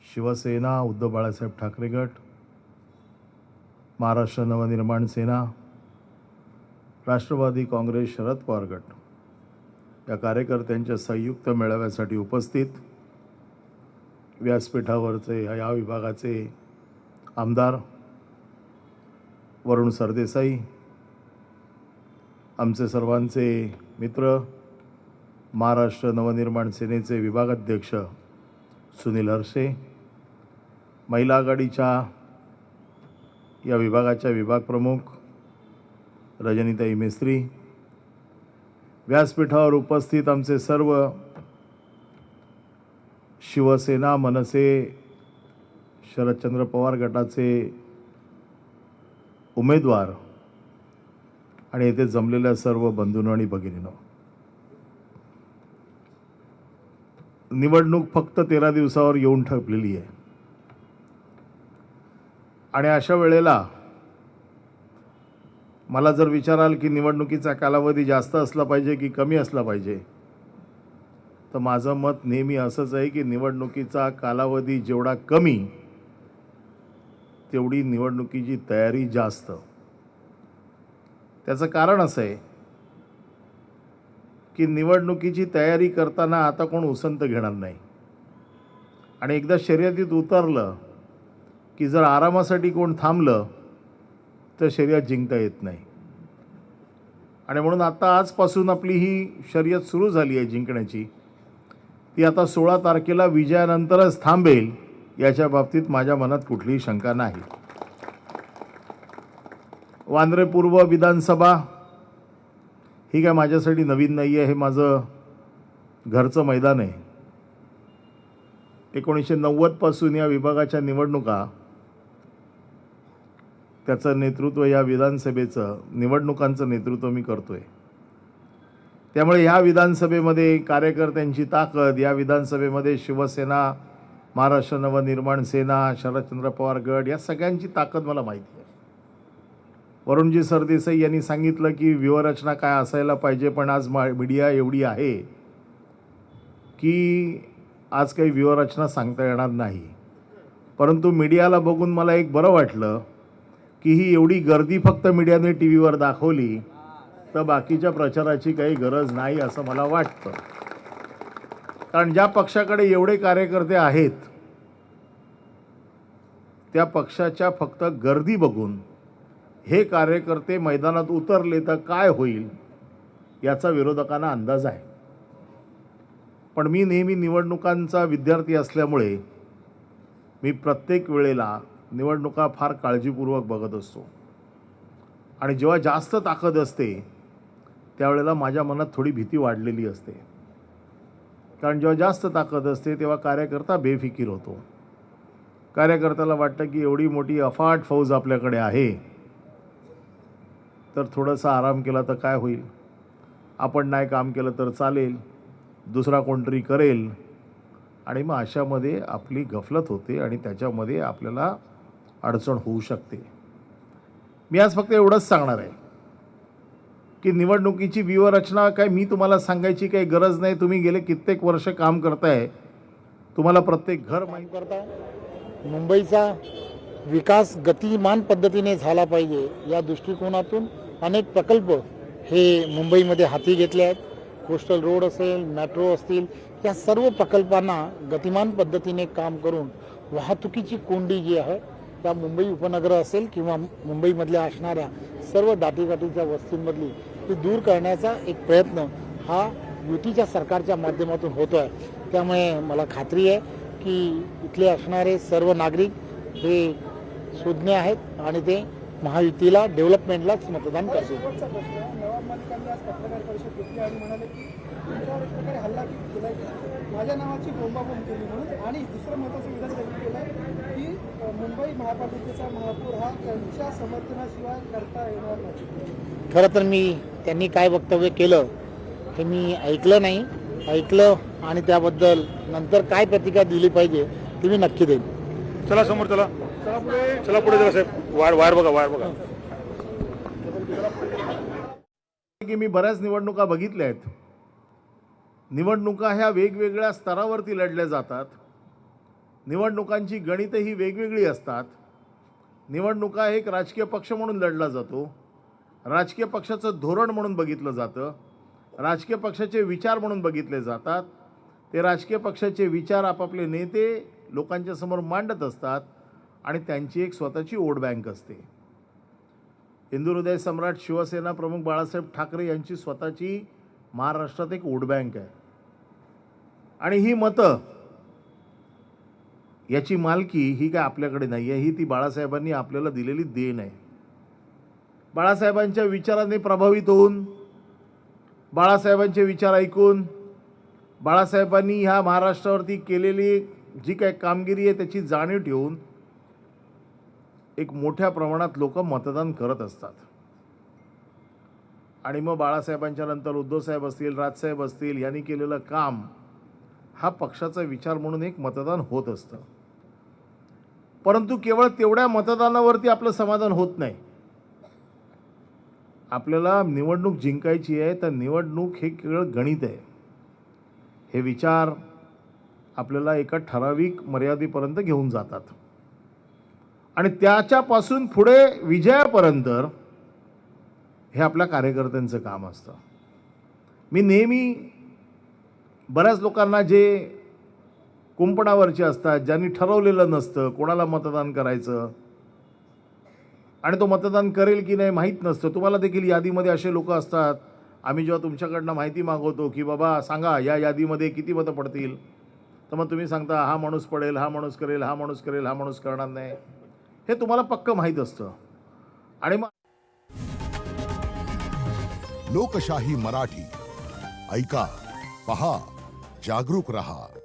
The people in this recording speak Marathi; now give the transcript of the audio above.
शिवसेना उद्धव बाळासाहेब ठाकरे गट, महाराष्ट्र नवनिर्माण सेना, राष्ट्रवादी काँग्रेस शरद पवार गट या कार्यकर्त्यांच्या संयुक्त मेळाव्यासाठी उपस्थित व्यासपीठावरचे या विभागाचे आमदार वरुण सरदेसाई, आमचे सर्वांचे मित्र महाराष्ट्र नवनिर्माण सेनेचे विभागाध्यक्ष सुनील हरसे, महिला आघाडीच्या या विभागाच्या विभाग प्रमुख रजनीताई मेस्त्री, व्यासपीठावर उपस्थित आमचे सर्व शिवसेना, मनसे, शरदचंद्र पवार गटाचे उमेदवार आणि येथे जमलेल्या सर्व बंधूंनो आणि भगिनींनो, निवडणूक फक्त 13 दिवसावर येऊन ठेपलेली आहे आणि अशा वेळेला मला जर विचाराल की निवडणुकीचा कालावधी जास्त असला पाहिजे की कमी असला पाहिजे, तर माझं मत नेहमी असंच आहे की निवडणुकीचा कालावधी जेवढा कमी तेवढी निवडणुकीची तयारी जास्त. त्याचं कारण असं आहे की निवडणुकीची तयारी करताना आता कोण उसंत घेणार नाही आणि एकदा शर्यतीत उतरलं की जर आरामासाठी कोण थांबलं तर शर्यत जिंकता येत नाही. आणि म्हणून आता आजपासून आपली ही शर्यत सुरू झाली आहे जिंकण्याची, ती आता 16 तारखेला विजयानंतरच थांबेल याच्या बाबतीत माझ्या मनात कुठलीही शंका नाही. वांद्रे पूर्व विधानसभा ही काय माझ्यासाठी नवीन नाही आहे, हे माझं घरचं मैदान आहे. 1990 पासून या विभागाच्या निवडणुका, त्याचं नेतृत्व या विधानसभेचं निवडणुकांचं नेतृत्व मी करतोय. त्यामुळे ह्या विधानसभेमध्ये कार्यकर्त्यांची ताकद, या विधानसभेमध्ये शिवसेना, महाराष्ट्र नवनिर्माण सेना, शरदचंद्र पवार गट या सगळ्यांची ताकद मला माहिती आहे. वरुणजी सरदेसाई यांनी सांगितलं की व्यूहरचना काय असायला पाहिजे, पण आज मीडिया एवढी आहे की आज काही व्यूहरचना सांगता येणार नाही. परंतु मीडियाला बघून मला एक बरं वाटलं की ही एवढी गर्दी फक्त मीडियाने टी व्हीवर दाखवली तर बाकीच्या प्रचाराची काही गरज नाही असं मला वाटतं. कारण ज्या पक्षाकडे एवढे कार्यकर्ते आहेत त्या पक्षाच्या फक्त गर्दी बघून हे कार्यकर्ते मैदानात उतरले तर काय होईल याचा विरोधकांना अंदाज आहे. पण मी नेहमी निवडणुकांचा विद्यार्थी असल्यामुळे मी प्रत्येक वेळेला निवडणुका फार काळजीपूर्वक बघत असतो आणि जेव्हा जास्त ताकद असते त्यावेळेला माझ्या मनात थोडी भीती वाढलेली असते. कारण जेव्हा जास्त ताकद असते तेव्हा कार्यकर्ता बेफिकीर होतो. कार्यकर्त्याला वाटतं की एवढी मोठी अफाट फौज आपल्याकडे आहे तर थोडासा आराम केला तर काय होईल, आपण नाही काम केलं तर चालेल, दुसरा कोणतरी करेल, आणि मग अशामध्ये आपली गफलत होते आणि त्याच्यामध्ये आपल्याला अडचण होऊ शकते. मी आज फक्त एवढंच सांगणार आहे की निवडणुकीची व्यूहरचना काय मी तुम्हाला सांगायची काही गरज नाही. तुम्ही गेले कित्येक वर्ष काम करताय, तुम्हाला प्रत्येक घर माहीत करता. मुंबईचा विकास गतिमान पद्धतीने झाला पाहिजे या दृष्टिकोनातून अनेक प्रकल्प हे मुंबईमध्ये हाती घेतले आहेत. कोस्टल रोड असेल, मेट्रो असतील, या सर्व प्रकल्पांना गतिमान पद्धतीने काम करून वाहतुकीची कोंडी जी आहे त्या मुंबई उपनगर असेल किंवा मुंबईमधल्या असणाऱ्या सर्व दाटीगाटीच्या वस्तींमधली ती दूर करण्याचा एक प्रयत्न हा युतीच्या सरकारच्या माध्यमातून होतो आहे. त्यामुळे मला खात्री आहे की इथले असणारे सर्व नागरिक हे सुज्ञ आहेत आणि ते महायुतीला, डेव्हलपमेंटलाच मतदान करतील. माझ्या नावाची बोंबाबोंब केली म्हणून, आणि दुसरं महत्त्वाचं विधान त्यांनी केलं की मुंबई महापालिकेचा महापौर हा त्यांच्या समर्थनाशिवाय करता येणार नाही. खरं तर मी त्यांनी काय वक्तव्य केलं हे मी ऐकलं नाही. ऐकलं आणि त्याबद्दल नंतर काय प्रतिक्रिया दिली पाहिजे ती मी नक्की देईन. चला समोर, चला चला पुढे जरा साहेब. वायर बघा. की मी बऱ्याच निवडणुका बघितल्या आहेत. निवडणुका ह्या वेगवेगळ्या स्तरावरती लढल्या जातात. निवडणुकांची गणितं ही वेगवेगळी असतात. निवडणुका एक राजकीय पक्ष म्हणून लढला जातो, राजकीय पक्षाचं धोरण म्हणून बघितलं जातं, राजकीय पक्षाचे विचार म्हणून बघितले जातात. ते राजकीय पक्षाचे विचार आपापले नेते लोकांच्या समोर मांडत असतात आणि त्यांची एक स्वतःची वोट बँक असते. हिंदुहृदय सम्राट शिवसेना प्रमुख बाळासाहेब ठाकरे यांची स्वतःची महाराष्ट्रात एक वोट बँक आहे आणि ही मतं याची मालकी ही काय आपल्याकडे नाही आहे, ही ती बाळासाहेबांनी आपल्याला दिलेली देण आहे. बाळासाहेबांच्या विचाराने प्रभावित होऊन, बाळासाहेबांचे विचार ऐकून, बाळासाहेबांनी ह्या महाराष्ट्रावरती केलेली जी काय कामगिरी आहे त्याची जाणीव ठेवून एक मोठ्या प्रमाणात लोक मतदान करत असतात. आणि मग बाळासाहेबांच्या नंतर उद्धवसाहेब असतील, राजसाहेब असतील यांनी केलेलं काम हा पक्षाचा विचार म्हणून एक मतदान होत असतं. परंतु केवळ तेवढ्या मतदानावरती आपलं समाधान होत नाही. आपल्याला निवडणूक जिंकायची आहे तर निवडणूक हे केवळ गणित आहे. हे विचार आपल्याला एका ठराविक मर्यादेपर्यंत घेऊन जातात आणि त्याच्यापासून पुढे विजयापर्यंत हे आपल्या कार्यकर्त्यांचं काम असतं. मी नेहमी बऱ्याच लोकांना जे कुंपणावरचे असतात, ज्यांनी ठरवलेलं नसतं कोणाला मतदान करायचं आणि तो मतदान करेल की नाही माहीत नसतं, तुम्हाला देखील यादीमध्ये असे लोक असतात. आम्ही जेव्हा तुमच्याकडनं माहिती मागवतो की बाबा सांगा या यादीमध्ये किती मतं पडतील, तर मग तुम्ही सांगता हा माणूस पडेल, हा माणूस करेल, हा माणूस करेल, हा माणूस करणार नाही. हे तुम्हाला पक्क माहीत असतं. आणि मग लोकशाही मराठी ऐका, पहा, जागरूक रहा.